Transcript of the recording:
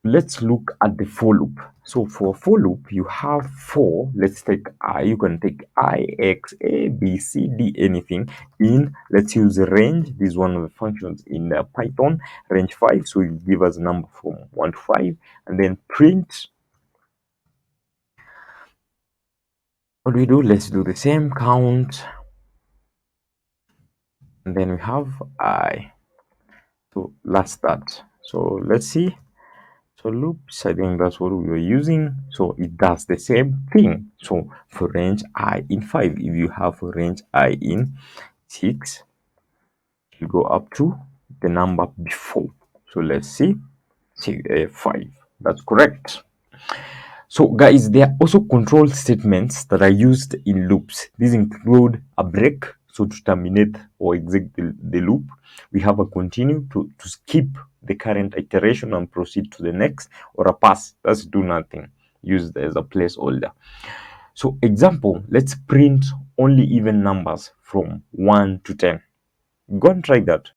Let's look at the for loop. So for for loop, you have four. Let's take I. You can take I, X, A, B, C, D, anything. In, let's use range. This is one of the functions in Python. Range 5. So you give us a number from 1 to 5, and then print. What do we do? Let's do the same count, and then we have I. So that's that. So let's see. So loops, I think that's what we were using. So it does the same thing. So for range I in 5, if you have a range I in 6, you go up to the number before. So let's see, 5. That's correct. So guys, there are also control statements that are used in loops. These include a break, so to terminate or exit the loop. We have a continue to skip the current iteration and proceed to the next, or a pass, that's do nothing, used as a placeholder. So example, let's print only even numbers from 1 to 10. Go and try that.